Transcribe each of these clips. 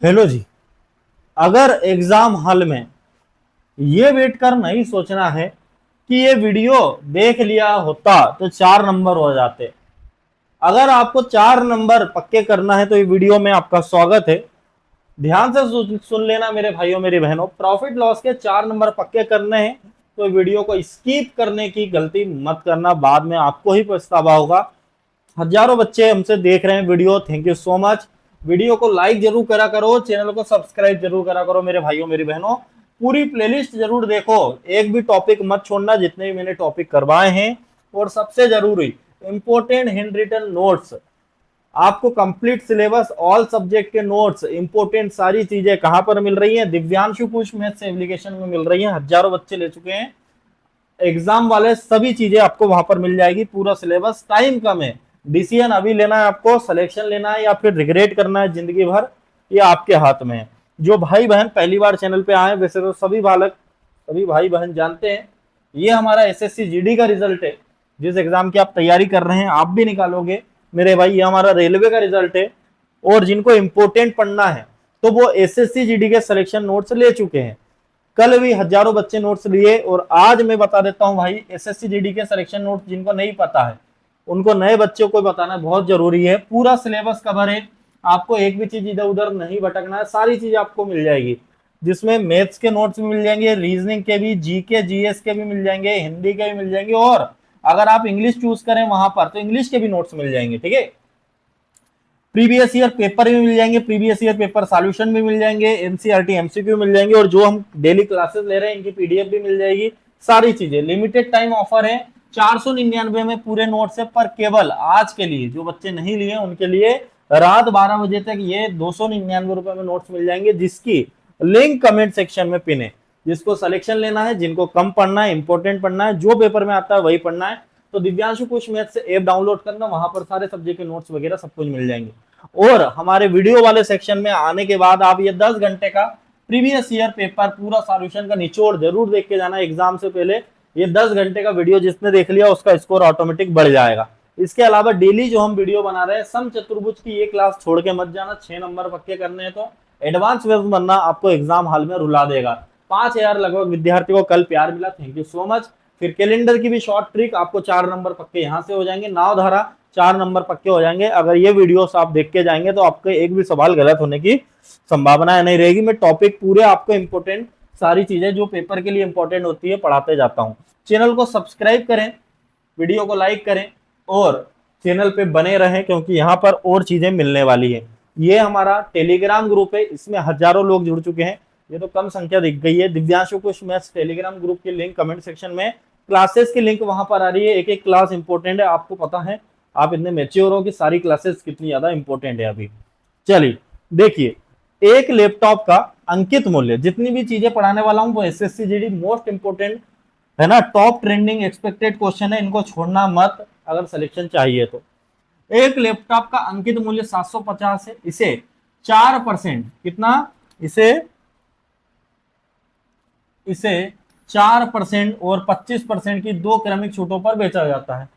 Hello जी। अगर exam hall में ये वेट कर नहीं सोचना है कि ये वीडियो देख लिया होता तो 4 नंबर हो जाते। अगर आपको 4 नंबर पक्के करना है तो ये वीडियो में आपका स्वागत है। ध्यान से सुन लेना मेरे भाइयों मेरी बहनों, प्रॉफिट लॉस के 4 नंबर पक्के करने हैं तो वीडियो को स्किप करने की गलती मत करना, बाद में आपको ही पछतावा होगा। हजारों बच्चे हमसे देख रहे हैं video, thank you so much. Video को लाइक जरूर करा करो, चैनल को सब्सक्राइब जरूर करा करो मेरे भाइयों मेरी बहनों। पूरी प्लेलिस्ट जरूर देखो, एक भी टॉपिक मत छोड़ना जितने भी मैंने टॉपिक करवाए हैं। और सबसे जरूरी इंपोर्टेंट हैंड रिटन नोट्स, आपको कंप्लीट सिलेबस ऑल सब्जेक्ट के नोट्स इंपोर्टेंट सारी चीजें कहां पर मिल रही हैं? दिव्यांशु कुश मैथ्स एप्लीकेशन में मिल रही हैं। हजारों बच्चे ले चुके हैं एग्जाम वाले, सभी चीजें आपको वहां पर मिल जाएगी। पूरा सिलेबस, टाइम कम है, डिसीजन अभी लेना है आपको, सिलेक्शन लेना है या फिर रिग्रेट करना है जिंदगी भर, ये आपके हाथ में है। जो भाई बहन पहली बार चैनल पे आए, वैसे तो सभी बालक सभी भाई बहन जानते हैं ये हमारा एसएससी जीडी का रिजल्ट है। जिस एग्जाम की आप तैयारी कर रहे हैं आप भी निकालोगे मेरे भाई, ये हमारा रेलवे का रिजल्ट है। और जिनको इंपोर्टेंट पढ़ना है तो वो एसएससी जीडी के सिलेक्शन नोट्स ले चुके हैं। कल भी हजारों बच्चे नोट्स लिए और आज मैं बता देता हूं भाई एसएससी जीडी के सिलेक्शन नोट्स जिनको नहीं पता है उनको, नए बच्चों को बताना बहुत जरूरी है। पूरा सिलेबस कवर है, आपको एक भी चीज इधर उधर नहीं भटकना है, सारी चीज आपको मिल जाएगी। जिसमें मैथ्स के नोट्स भी मिल जाएंगे, रीजनिंग के भी, जीके जीएस के भी मिल जाएंगे, हिंदी के भी मिल जाएंगे, और अगर आप इंग्लिश चूज करें वहां पर तो इंग्लिश के भी नोट्स मिल जाएंगे। ठीक है, प्रीवियस ईयर पेपर भी मिल जाएंगे, प्रीवियस ईयर पेपर सॉल्यूशन भी मिल जाएंगे, एनसीईआरटी एमसीक्यू मिल जाएंगे, और जो हम डेली क्लासेस ले रहे हैं इनकी पीडीएफ भी मिल जाएगी। सारी चीजें लिमिटेड टाइम ऑफर है, 499 में पूरे नोट्स है। पर केवल आज के लिए जो बच्चे नहीं लिए उनके लिए रात 12 बजे तक ये 299 रुपए में नोट्स मिल जाएंगे, जिसकी लिंक कमेंट सेक्शन में पिन है। जिसको सिलेक्शन लेना है, जिनको कम पढ़ना है, इंपॉर्टेंट पढ़ना है, जो पेपर में आता है वही पढ़ना है, तो दिव्यांशु कुश मैथ से ऐप डाउनलोड करना, वहां पर सारे सब्जेक्ट के नोट्स वगैरह सब कुछ मिल जाएंगे। और हमारे वीडियो वाले सेक्शन में आने के बाद आप ये 10 घंटे का प्रीवियस ईयर पेपर पूरा सॉल्यूशन का निचोड़ जरूर देख के जाना एग्जाम से पहले। ये 10 घंटे का वीडियो जिसने देख लिया उसका स्कोर ऑटोमेटिक बढ़ जाएगा। इसके अलावा डेली जो हम वीडियो बना रहे हैं, सम चतुर्भुज की ये क्लास छोड़ के मत जाना, 6 नंबर पक्के करने हैं तो एडवांस वेब बनना आपको एग्जाम हॉल में रुला देगा। 5,000 लगभग विद्यार्थी को कल प्यार मिला, थैंक यू सो मच। फिर कैलेंडर की भी शॉर्ट ट्रिक, आपको 4 नंबर पक्के यहाँ से हो जाएंगे। नाव धारा 4 नंबर पक्के हो जाएंगे। अगर ये वीडियोस आप देख के जाएंगे तो आपके एक भी सवाल गलत होने की संभावना नहीं रहेगी। मैं टॉपिक पूरे आपको इंपोर्टेंट सारी चीजें जो पेपर के लिए इंपॉर्टेंट होती है पढ़ाते जाता हूँ। चैनल को सब्सक्राइब करें, वीडियो को लाइक करें और चैनल पे बने रहें, क्योंकि यहाँ पर और चीजें मिलने वाली है। ये हमारा टेलीग्राम ग्रुप है, इसमें हजारों लोग जुड़ चुके हैं, ये तो कम संख्या दिख गई है। दिव्यांशु कुश मैथ्स टेलीग्राम ग्रुप की लिंक कमेंट सेक्शन में, क्लासेस की लिंक वहां पर आ रही है। एक एक क्लास इंपॉर्टेंट है, आपको पता है, आप इतने मेच्योर हो कि सारी क्लासेस कितनी ज्यादा इंपॉर्टेंट है अभी। चलिए देखिए, एक लैपटॉप का अंकित मूल्य, जितनी भी चीजें पढ़ाने वाला हूं वो एसएससी जीडी मोस्ट इंपोर्टेंट है ना, टॉप ट्रेंडिंग एक्सपेक्टेड क्वेश्चन है, इनको छोड़ना मत अगर सिलेक्शन चाहिए तो। एक लैपटॉप का अंकित मूल्य 750 है, इसे 4%, कितना, इसे इसे 4% और 25% की दो क्रमिक छूटों पर बेचा जाता है।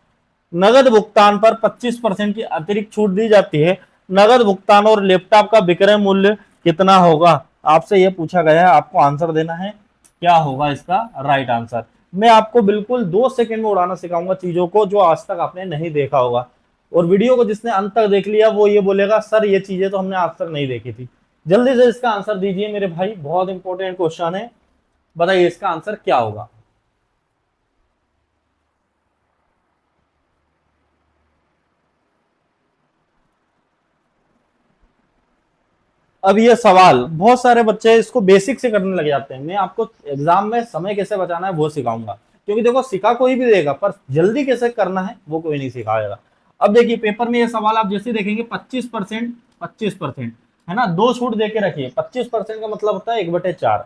नगद भुगतान पर 25% की अतिरिक्त छूट दी जाती है। नगद भुगतान और लैपटॉप का विक्रय मूल्य कितना होगा, आपसे यह पूछा गया है, आपको आंसर देना है। क्या होगा इसका राइट आंसर? मैं आपको बिल्कुल 2 सेकंड में उड़ाना सिखाऊंगा चीजों को जो आज तक आपने नहीं देखा होगा। और वीडियो को जिसने अंत तक देख लिया वो ये बोलेगा सर ये चीजें तो हमने आज तक नहीं देखी थी। जल्दी से इसका आंसर दीजिए मेरे भाई, बहुत इंपॉर्टेंट क्वेश्चन है, बताइए इसका आंसर क्या होगा। अब ये सवाल बहुत सारे बच्चे इसको बेसिक से करने लग जाते हैं, मैं आपको एग्जाम में समय कैसे बचाना है वो सिखाऊंगा। क्योंकि देखो सिखा कोई भी देगा पर जल्दी कैसे करना है वो कोई नहीं सिखाएगा। अब देखिए पेपर में ये सवाल आप जैसे देखेंगे 25%, 25% है ना, दो छूट दे के रखिए। 25% का मतलब होता है 1/4,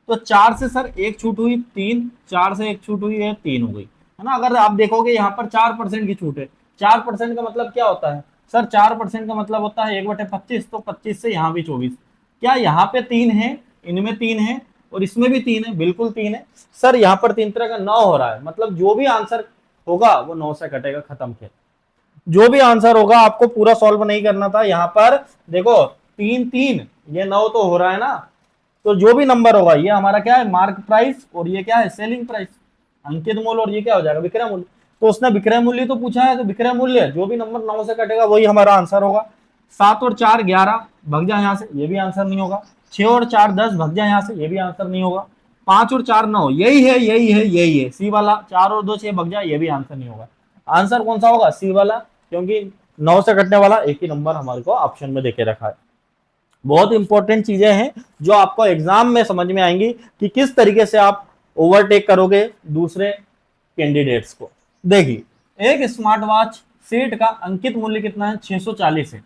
तो 4 से सर एक छूट हुई 3, 4 से एक छूट हुई है 3 हो गई, है ना। अगर आप देखोगे यहाँ पर 4% की छूट है, 4% का मतलब क्या होता है सर? 4% का मतलब होता है 1/25, तो 25 से यहाँ भी 24। क्या यहाँ पे 3 है, इनमें 3 है और इसमें भी 3 है? बिल्कुल 3 है सर। यहाँ पर 3 तरह का 9 हो रहा है, मतलब जो भी आंसर होगा वो 9 से कटेगा, खत्म। खेल जो भी आंसर होगा आपको पूरा सॉल्व नहीं करना था। यहाँ पर देखो तीन तीन, ये 9 तो हो रहा है ना। तो जो भी नंबर होगा ये हमारा क्या है, मार्क प्राइस, और ये क्या है, सेलिंग प्राइस, अंकित मूल्य, और ये क्या हो जाएगा, विक्रय मूल्य। तो उसने विक्रय मूल्य तो पूछा है, तो विक्रय मूल्य जो भी नंबर 9 से कटेगा वही हमारा आंसर होगा। 7 और 4 11, भग जाए यहाँ से, ये भी आंसर नहीं होगा। 6 और 4 10, भग जाए यहाँ से, ये भी आंसर नहीं होगा। 5 और 4 9, यही है यही है यही है, सी वाला। 4 और 2 6, भग जाए, ये भी आंसर नहीं होगा। आंसर कौन सा होगा, सी वाला, क्योंकि 9 से कटने वाला एक ही नंबर हमारे को ऑप्शन में देके रखा है। बहुत इंपॉर्टेंट चीजें हैं जो आपको एग्जाम में समझ में आएंगी कि किस तरीके से आप ओवरटेक करोगे दूसरे कैंडिडेट्स को। देखिए, एक स्मार्ट वॉच सेट का अंकित मूल्य कितना है, 640 है।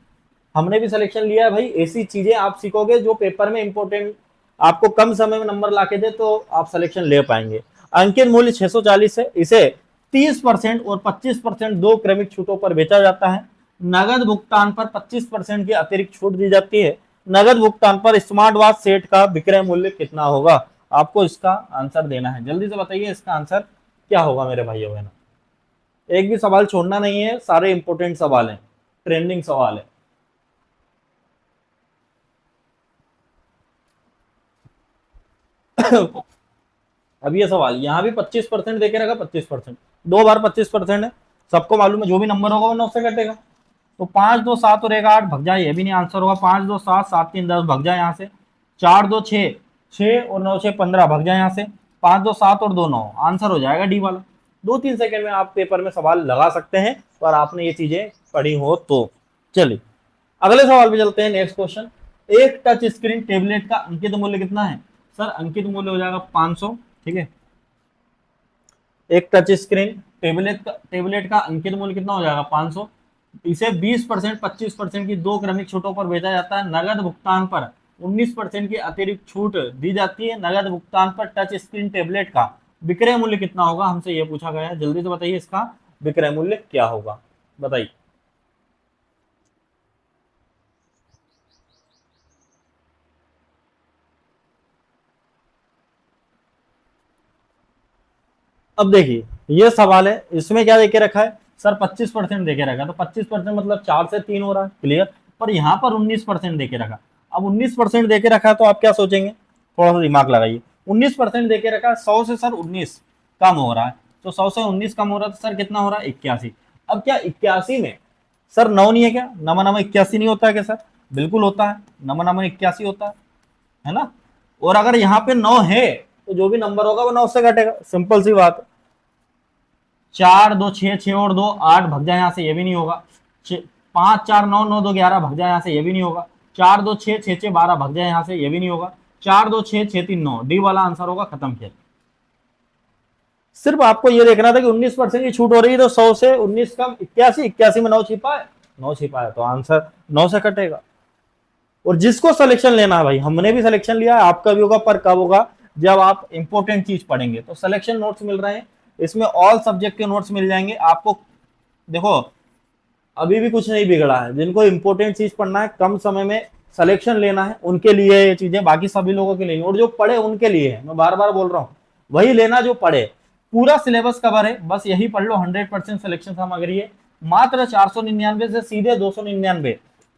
हमने भी सिलेक्शन लिया है भाई। ऐसी चीजें आप सीखोगे जो पेपर में इंपॉर्टेंट, आपको कम समय में नंबर ला के दे, तो आप सिलेक्शन ले पाएंगे। अंकित मूल्य 640 है। इसे 30% और 25% दो क्रमिक छूटों पर बेचा जाता है। नगद भुगतान पर 25% की अतिरिक्त छूट दी जाती है। नगद भुगतान पर स्मार्ट वॉच सेट का विक्रय मूल्य कितना होगा? आपको इसका आंसर देना है। जल्दी से बताइए इसका आंसर क्या होगा मेरे भाइयों बहनों। एक भी सवाल छोड़ना नहीं है, सारे इंपॉर्टेंट सवाल हैं, ट्रेंडिंग सवाल है। अब ये सवाल यहाँ भी 25% देके रखा, 25%, 2 बार 25% है, सबको मालूम है जो भी नंबर होगा वो 9 से कटेगा। तो 5 2 7 और 1 8, भग जाए, ये भी नहीं आंसर होगा। 5 2 7, 7 3 10, भग जाए यहाँ से। 4 2 6, 6 और 9 6 15, भग जाए यहाँ से। 5 2 7 और 2 9, आंसर हो जाएगा डी वाला। 2-3 सेकंड में आप पेपर में सवाल लगा सकते हैं, पर आपने ये चीजें पढ़ी हो तो। चलिए अगले सवाल पे चलते हैं। नेक्स्ट क्वेश्चन, एक टच स्क्रीन टेबलेट का अंकित मूल्य कितना है? सर अंकित मूल्य हो जाएगा 500, ठीक है। एक टच स्क्रीन टेबलेट का अंकित मूल्य कितना हो जाएगा, 500। इसे 20% 25% की दो क्रमिक छूटों पर बेचा जाता है। नगद भुगतान पर 19% की अतिरिक्त छूट दी जाती है। नगद भुगतान पर टच स्क्रीन टेबलेट का विक्रय मूल्य कितना होगा, हमसे यह पूछा गया है। जल्दी से बताइए इसका विक्रय मूल्य क्या होगा, बताइए। अब देखिए ये सवाल है, इसमें क्या देके रखा है सर, 25% देके रखा है। तो 25% मतलब 4 से 3 हो रहा है, क्लियर। पर यहाँ पर 19% देके रखा। अब 19% देके रखा है तो आप क्या सोचेंगे, थोड़ा सा दिमाग लगाइए। 19% देके रखा है, 100 से सर 19 कम हो रहा है, तो 100 से 19 कम हो रहा है, तो सर कितना हो रहा है, 81। अब क्या 81 में सर 9 नहीं है क्या, नमा नमा 81 नहीं होता है क्या सर? बिल्कुल होता है, नमा नमा 81 होता है ना। और अगर यहाँ पे 9 है तो जो भी नंबर होगा वो 9 से घटेगा, सिंपल सी बात है। 4 2 6, 6 और 2 8, भग जाए यहाँ से, ये भी नहीं होगा। 5 4 9, 9 2 11, भग जाए यहाँ से, ये भी नहीं होगा। 4 2 6, 6 6 12, भग जाए यहाँ से, ये भी नहीं होगा। 4 2 6, 6 3 9, डी वाला आंसर होगा, खत्म खेल। सिर्फ आपको ये देखना था कि 19% की छूट हो रही है, तो 100 से 19 कम 81, 81 में 9 छिपा है, 9 छिपा है, तो आंसर 9 से कटेगा। और जिसको सिलेक्शन लेना है भाई, हमने भी सिलेक्शन लिया है, आपका भी होगा, पर कब होगा, जब आप इंपॉर्टेंट चीज पढ़ेंगे। तो सिलेक्शन नोट्स मिल रहे हैं, इसमें ऑल सब्जेक्ट के नोट्स मिल जाएंगे आपको। देखो अभी भी कुछ नहीं बिगड़ा है, जिनको इंपॉर्टेंट चीज पढ़ना है, कम समय में सिलेक्शन लेना है, उनके लिए ये चीजें, बाकी सभी लोगों के लिए, और जो पढ़े उनके लिए है। मैं बार बार बोल रहा हूँ, वही लेना जो पढ़े। पूरा सिलेबस कवर है, बस यही पढ़ लो। 100% सिलेक्शन सामग्री है, मात्र 499 से सीधे 299,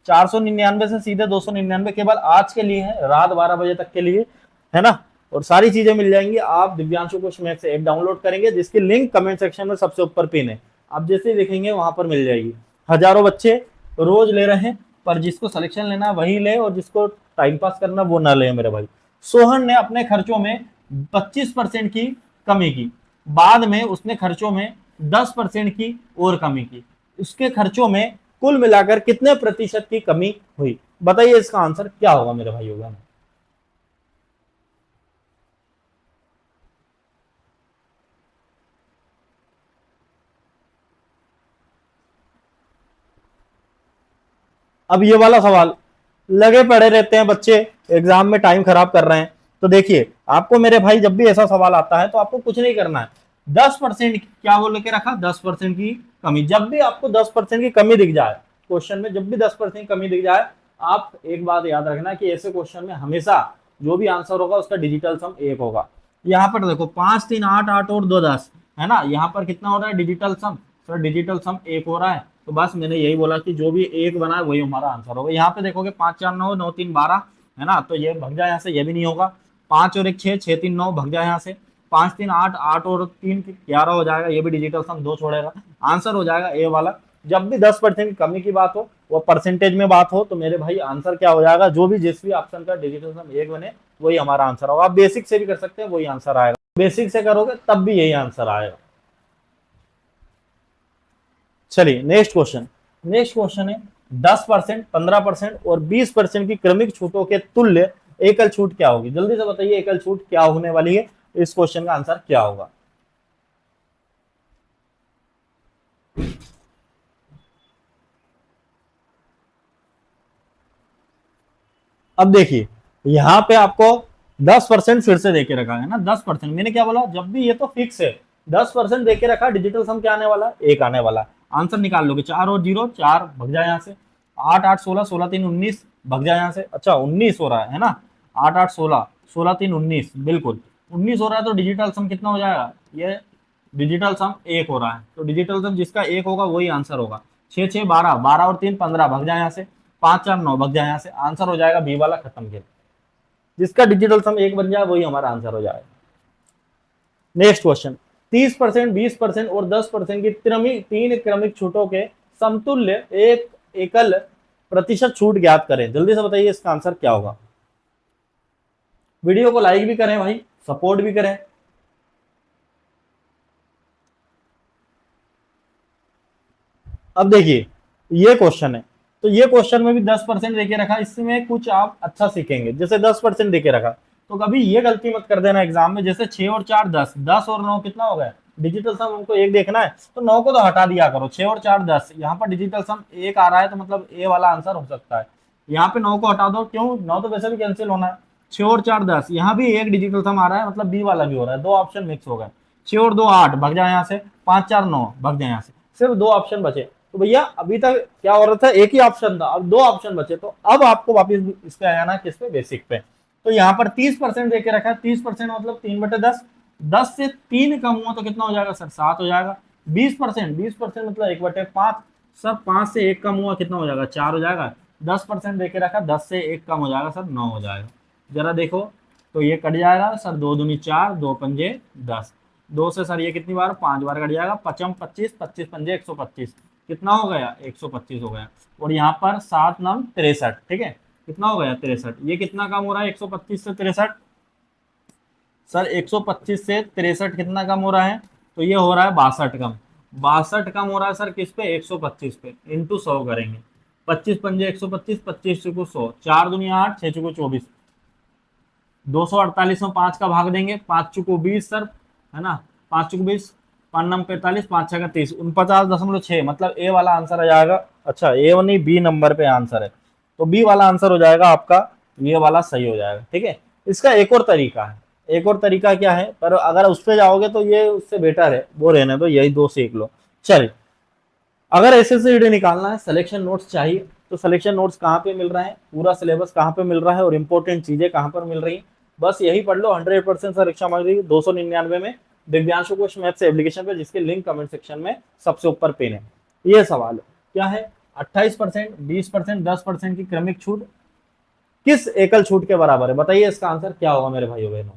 499 से सीधे 299 केवल आज के लिए है, रात 12 बजे तक के लिए, है ना। और सारी चीजें मिल जाएंगी। आप दिव्यांशु कोश मैथ्स ऐप डाउनलोड करेंगे, जिसकी लिंक कमेंट सेक्शन में सबसे ऊपर पिन है, आप जैसे ही देखेंगे वहां पर मिल जाएगी। हजारों बच्चे रोज ले रहे हैं, पर जिसको सिलेक्शन लेना वही ले, और जिसको टाइम पास करना वो ना ले मेरे भाई। सोहन ने अपने खर्चों में 25% की कमी की, बाद में उसने खर्चों में 10% की और कमी की। उसके खर्चों में कुल मिलाकर कितने प्रतिशत की कमी हुई? बताइए इसका आंसर क्या होगा मेरे भाई होगा। अब ये वाला सवाल, लगे पड़े रहते हैं बच्चे एग्जाम में, टाइम खराब कर रहे हैं। तो देखिए आपको मेरे भाई, जब भी ऐसा सवाल आता है तो आपको कुछ नहीं करना है। 10% क्या बोल के रखा, 10% की कमी। जब भी आपको 10% की कमी दिख जाए क्वेश्चन में, जब भी 10% की कमी दिख जाए, आप एक बात याद रखना कि ऐसे क्वेश्चन में हमेशा जो भी आंसर होगा उसका डिजिटल सम 1 होगा। यहाँ पर देखो 5 3 8 8 और 2 10 है ना, यहाँ पर कितना हो रहा है डिजिटल सम, सर डिजिटल सम 1 हो रहा है। तो बस मैंने यही बोला कि जो भी एक बना है वही हमारा आंसर होगा। यहाँ पे देखोगे 5 4 9, 9 3 12 है ना, तो ये भग जाए यहाँ से, ये भी नहीं होगा। 5 और 1 6, 6 3 9 भग जाए यहाँ से। 5 3 8, 8 और 3 11 हो जाएगा, ये भी डिजिटल सम 2 छोड़ेगा, आंसर हो जाएगा ए वाला। जब भी 10% की कमी की बात हो, वो परसेंटेज में बात हो, तो मेरे भाई आंसर क्या हो जाएगा, जो भी जिस भी ऑप्शन का डिजिटल सम एक बने वही हमारा आंसर होगा। आप बेसिक से भी कर सकते हैं, वही आंसर आएगा। बेसिक से करोगे तब भी यही आंसर आएगा। चलिए नेक्स्ट क्वेश्चन। नेक्स्ट क्वेश्चन है 10%, 15% और 20% की क्रमिक छूटों के तुल्य एकल छूट क्या होगी। जल्दी से बताइए एकल छूट क्या होने वाली है, इस क्वेश्चन का आंसर क्या होगा। अब देखिए यहाँ पे आपको 10% फिर से देके रखा है ना, 10%। मैंने क्या बोला, जब भी ये तो फिक्स है, 10% देके रखा, डिजिटल सम क्या आने वाला, एक आने वाला। आंसर निकाल लोगे, 4 और 0 4 भग जाए यहाँ से, 8 8 16, 16 3 19 भग जाए यहाँ से। अच्छा 19 हो रहा है ना, 8 8 16, 16 3 19, बिल्कुल 19 हो रहा है। तो डिजिटल सम कितना हो जाएगा, ये डिजिटल सम एक हो रहा है, तो डिजिटल सम जिसका एक होगा वही आंसर होगा। 6 6 12, 12 और 3 15 भग जाए यहाँ से, 5 4 9 भग जाए यहाँ से, आंसर हो जाएगा बी वाला, खत्म खेल। जिसका डिजिटल सम एक बन जाए वही हमारा आंसर हो जाएगा। नेक्स्ट क्वेश्चन, 30%, 20% और 10% की तीन क्रमिक छूटों के समतुल्य एक एकल प्रतिशत छूट ज्ञात करें। जल्दी से बताइए इसका आंसर क्या होगा। वीडियो को लाइक भी करें भाई, सपोर्ट भी करें। अब देखिए ये क्वेश्चन है, तो ये क्वेश्चन में भी 10% देके रखा, इसमें कुछ आप अच्छा सीखेंगे। जैसे 10% देके रखा, तो कभी ये गलती मत कर देना एग्जाम में, जैसे 6 और 4 10, 10 और 9 कितना हो गया, डिजिटल सम हमको एक देखना है, तो 9 को तो हटा दिया करो। 6 और 4 10, यहाँ पर डिजिटल सम एक आ रहा है, तो मतलब ए वाला आंसर हो सकता है। यहाँ पे 9 को हटा दो, क्यों, 9 तो वैसे भी कैंसिल होना है। 6 और 4 10, यहाँ भी एक डिजिटल सम आ रहा है, मतलब बी वाला भी हो रहा है, दो ऑप्शन मिक्स हो गए। 6 और 2 8 भग जाए यहाँ से, 5 4 9 भग जाए यहाँ से, सिर्फ दो ऑप्शन बचे। तो भैया अभी तक क्या हो रहा था, एक ही ऑप्शन था, अब दो ऑप्शन बचे, तो अब आपको वापस इस पे आना, किस पे, बेसिक पे। तो यहाँ पर 30% देके रखा है, 30% मतलब 3/10, 10 से 3 कम हुआ तो कितना हो जाएगा सर, 7 हो जाएगा। 20%, 20% मतलब 1/5 सर, 5 से 1 कम हुआ कितना हो जाएगा, 4 हो जाएगा। 10% देके रखा, 10 से 1 कम हो जाएगा सर, 9 हो जाएगा। जरा देखो तो ये कट जाएगा सर, 2 दूनी 4, 2 पंजे 10, 2 से सर ये कितनी बार, 5 बार कट जाएगा, 55 25, 25 पंजे 125, कितना हो गया, 125 हो गया। और यहाँ पर 7 9 63, ठीक है, कितना हो गया 63। ये कितना कम हो रहा है 125 से 63, सर 125 से 63 कितना कम हो रहा है, तो ये हो रहा है 62 कम। 62 कम हो रहा है सर किस पे, 125 पे, इंटू 100 करेंगे। 25 पंजे 125, 25 चुको 100, 4 दुनिया 8, 6 चुको 24, 248 में 5 का भाग देंगे, 5 चुको 20 सर, है ना, 5 चुको 20, 5 नम 45, 5 6 का 30, 49.6, मतलब ए वाला आंसर आ जाएगा। अच्छा ए नहीं, बी नंबर पे आंसर है, तो बी वाला आंसर हो जाएगा आपका, ये वाला सही हो जाएगा। ठीक है, इसका एक और तरीका है, एक और तरीका क्या है, पर अगर उस पर जाओगे तो ये उससे बेटर है, वो रहने दो, यही दो सीख लो। चलिए, अगर एसएससी निकालना है, सिलेक्शन नोट्स चाहिए, तो सिलेक्शन नोट्स कहाँ पे मिल रहा है, पूरा सिलेबस कहाँ पे मिल रहा है, और इंपॉर्टेंट चीजें कहाँ पर मिल रही है, बस यही पढ़ लो। 100% परीक्षा मांग रही है 299 में, दिव्यांशु कोश मैथ्स एप्लीकेशन पे, जिसके लिंक कमेंट सेक्शन में सबसे ऊपर पिन है। ये सवाल है, क्या है, 28%, 20%, 10% की क्रमिक छूट किस एकल छूट के बराबर है, बताइए इसका आंसर क्या होगा मेरे भाइयों बहनों।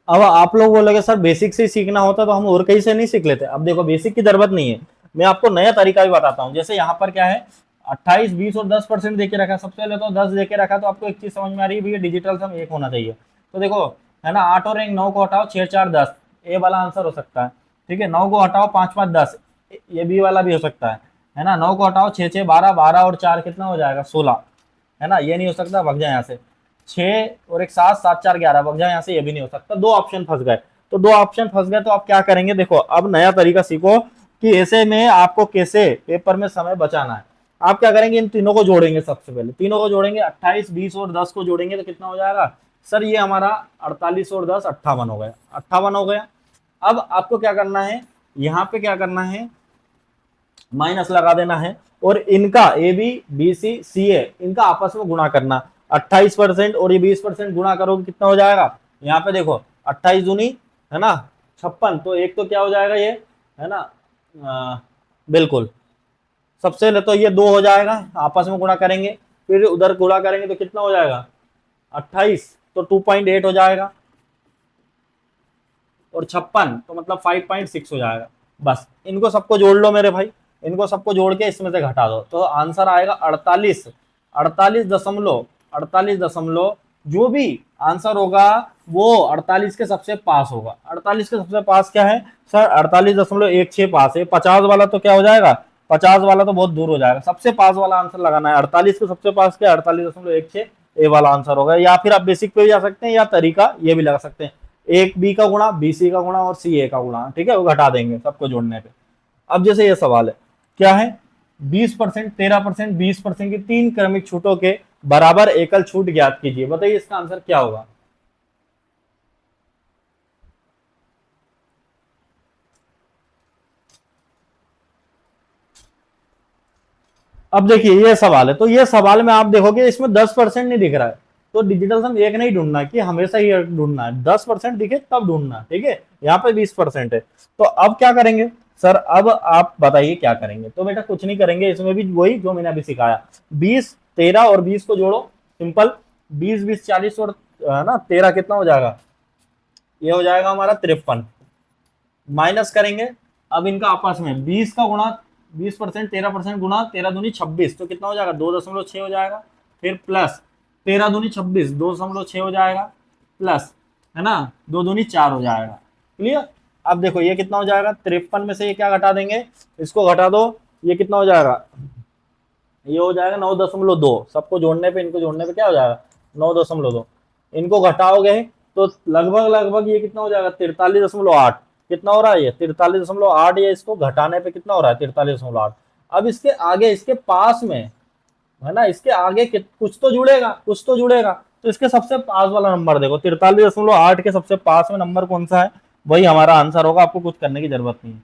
अब आप लोग बोलोगे सर बेसिक से ही सीखना होता तो हम और कहीं से नहीं सीख लेते। अब देखो बेसिक की जरूरत नहीं है, मैं आपको नया तरीका भी बताता हूँ। जैसे यहाँ पर क्या है, 28 20 और 10% देके रखा, सबसे पहले तो 10 देके रखा, तो आपको एक चीज समझ में आ रही है भैया, डिजिटल सम एक होना चाहिए। तो देखो है ना, 8 और 1 9 को हटाओ, 6 4 10, ए वाला आंसर हो सकता है। ठीक है, 9 को हटाओ, 5 5 10, ये बी वाला भी हो सकता है ना। 9 को हटाओ, 6 6 12, 12 और 4 कितना हो जाएगा 16, है ना, ये नहीं हो सकता, भग जाए यहाँ से। 6 और एक 7, 7 4 11 भग जाए यहाँ से, ये भी नहीं हो सकता, दो ऑप्शन फंस गए। तो दो ऑप्शन फंस गए तो आप क्या करेंगे, देखो अब नया तरीका सीखो कि ऐसे में आपको कैसे पेपर में समय बचाना है। आप क्या करेंगे, इन तीनों को जोड़ेंगे, सबसे पहले तीनों को जोड़ेंगे, 28 20 और 10 को जोड़ेंगे तो कितना हो जाएगा सर, ये हमारा 48 और 10 58 हो गया, 58 हो गया। अब आपको क्या करना है, यहाँ पे क्या करना है, माइनस लगा देना है, और इनका ए बी बी सी सी ए, इनका आपस में गुणा करना। 28% और ये 20% गुणा करोगे कितना हो जाएगा, यहाँ पे देखो 28 दूनी है ना 56, तो एक तो क्या हो जाएगा ये, है ना बिल्कुल सबसे पहले तो ये 2 हो जाएगा, आपस में गुणा करेंगे, फिर उधर गुणा करेंगे तो कितना हो जाएगा 28, तो 2.8 हो जाएगा, और 56 तो मतलब 5.6 हो जाएगा। बस इनको सबको जोड़ लो मेरे भाई, इनको सबको जोड़ के इसमें से घटा दो, तो आंसर आएगा 48, 48 दशमलव जो भी आंसर होगा वो 48 के सबसे पास होगा। 48 के सबसे पास क्या है सर, 48.16 पास है। 50 वाला तो क्या हो जाएगा, 50 वाला तो बहुत दूर हो जाएगा, सबसे पास वाला आंसर लगाना है। 48 के सबसे पास क्या, 48.16 ए वाला आंसर होगा। या फिर आप बेसिक पे भी जा सकते हैं, या तरीका ये भी लगा सकते हैं, एक बी का गुणा, बी सी का गुणा और सी ए का गुणा, ठीक है, वो घटा देंगे सबको जोड़ने पे। अब जैसे ये सवाल है, क्या है 20%, 13%, 20% की 3 क्रमिक छूटों के बराबर एकल छूट ज्ञात कीजिए, बताइए इसका आंसर क्या होगा। अब देखिए ये सवाल है, तो ये सवाल में आप देखोगे इसमें 10% नहीं दिख रहा है, तो डिजिटल सम एक नहीं ढूंढना कि हमेशा ही ढूंढना है, 10% दिखे तब ढूंढना, ठीक है। यहाँ पे 20% है, तो अब क्या करेंगे सर, अब आप बताइए क्या करेंगे। तो बेटा कुछ नहीं करेंगे, इसमें भी वही जो मैंने अभी सिखाया, 20, 13 और 20 को जोड़ो, सिंपल 20, 20, 40 और ना 13 कितना हो जाएगा, ये हो जाएगा हमारा 53, माइनस करेंगे अब इनका आपस में 20 का गुणा 20%, 13% गुणा 13 दूनी 26, तो कितना हो जाएगा 2.6 हो जाएगा, फिर प्लस 13 दूनी 26, 2.6 हो जाएगा, प्लस है ना 2 दूनी 4 हो जाएगा। क्लियर। अब देखो ये कितना हो जाएगा, 53 में से ये क्या घटा देंगे, इसको घटा दो, ये कितना हो जाएगा, ये हो जाएगा 9.2, सबको जोड़ने पे इनको जोड़ने पे क्या हो जाएगा 9.2, इनको घटाओगे तो लगभग लगभग ये कितना हो जाएगा 43.8, कितना हो रहा है ये 43.8, या इसको घटाने पे कितना हो रहा है 43.8। अब इसके आगे इसके पास में है ना, इसके आगे कुछ तो जुड़ेगा, कुछ तो जुड़ेगा, तो इसके सबसे पास वाला नंबर देखो 43.8 के सबसे पास में नंबर कौन सा है, वही हमारा आंसर होगा, आपको कुछ करने की जरूरत नहीं है।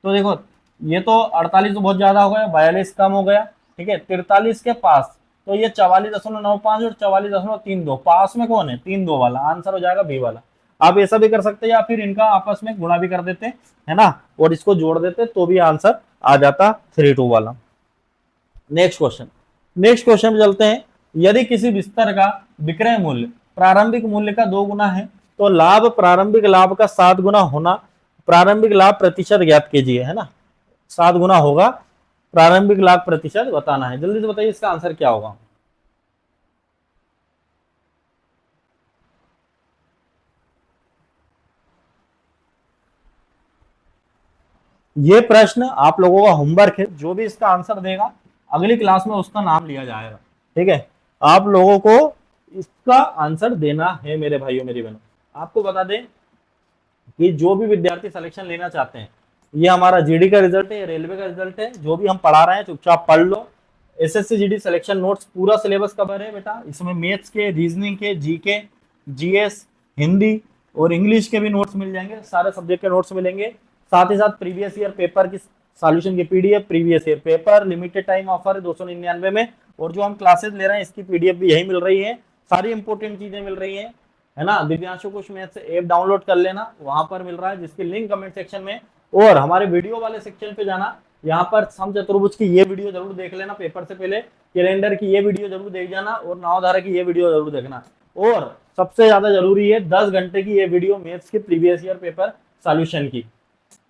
तो देखो ये तो 48 तो बहुत ज्यादा हो गया, 42 कम हो गया, ठीक है, 43 के पास तो ये 44.95 और 44.32, पास में कौन है 3, 2 वाला, आंसर हो जाएगा बी वाला। आप ऐसा भी कर सकते हैं, या फिर इनका आपस में गुणा भी कर देते है ना, और इसको जोड़ देते तो भी आंसर आ जाता 3, 2 वाला। नेक्स्ट क्वेश्चन, नेक्स्ट क्वेश्चन में चलते हैं। यदि किसी बिस्तर का विक्रय मूल्य प्रारंभिक मूल्य का 2 गुना है, तो लाभ प्रारंभिक लाभ का 7 गुना होना, प्रारंभिक लाभ प्रतिशत ज्ञात कीजिए, है ना 7 गुना होगा, प्रारंभिक लाभ प्रतिशत बताना है। जल्दी से बताइए इसका आंसर क्या होगा। ये प्रश्न आप लोगों का होमवर्क है, जो भी इसका आंसर देगा अगली क्लास में उसका नाम लिया जाएगा, ठीक है। आप लोगों को इसका आंसर देना है मेरे भाइयों मेरी बहनों। आपको बता दें कि जो भी विद्यार्थी सिलेक्शन लेना चाहते हैं, ये हमारा जीडी का रिजल्ट है, रेलवे का रिजल्ट है, जो भी हम पढ़ा रहे हैं चुपचाप पढ़ लो। एसएससी जीडी सिलेक्शन नोट्स पूरा सिलेबस कवर है बेटा, इसमें मैथ्स के, रीजनिंग के, जीके, जीएस, हिंदी और इंग्लिश के भी नोट्स मिल जाएंगे, सारे सब्जेक्ट के नोट्स मिलेंगे। साथ ही साथ प्रीवियस ईयर पेपर की सॉल्यूशन की PDF, previous year paper limited time offer है 299 में, और जो हम क्लासेस ले रहे हैं इसकी पीडीएफ भी यही मिल रही है, सारी इंपॉर्टेंट चीजें मिल रही है ना। दिव्यांशु कुछ मैथ्स ऐप डाउनलोड कर लेना, वहां पर मिल रहा है, जिसकी लिंक कमेंट सेक्शन में, और हमारे वीडियो वाले सेक्शन पे जाना, यहाँ पर सम चतुर्भुज की ये वीडियो जरूर देख लेना पेपर से पहले, कैलेंडर की ये वीडियो जरूर देख जाना, और नावधारा की ये वीडियो जरूर देखना, और सबसे ज्यादा जरूरी है 10 घंटे की ये वीडियो मैथ्स की प्रीवियस ईयर पेपर सॉल्यूशन की,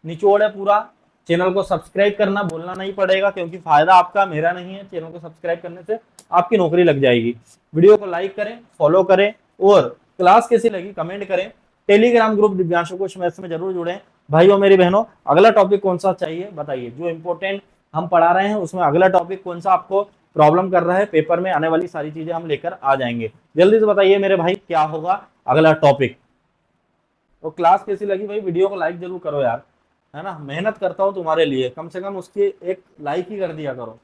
निचोड़ है पूरा। चैनल को सब्सक्राइब करना भूलना नहीं पड़ेगा, क्योंकि फायदा आपका मेरा नहीं है, चैनल को सब्सक्राइब करने से आपकी नौकरी लग जाएगी। वीडियो को लाइक करें, फॉलो करें, और क्लास कैसी लगी कमेंट करें। टेलीग्राम ग्रुप दिव्यांशु कुछ मैथ्स में जरूर जुड़े। भाइयों मेरी बहनों, अगला टॉपिक कौन सा चाहिए बताइए, जो इंपॉर्टेंट हम पढ़ा रहे हैं उसमें अगला टॉपिक कौन सा आपको प्रॉब्लम कर रहा है, पेपर में आने वाली सारी चीजें हम लेकर आ जाएंगे। जल्दी से बताइए मेरे भाई क्या होगा अगला टॉपिक। तो क्लास कैसी लगी भाई, वीडियो को लाइक जरूर करो यार, है ना, मेहनत करता हूँ तुम्हारे लिए, कम से कम उसकी एक लाइक ही कर दिया करो।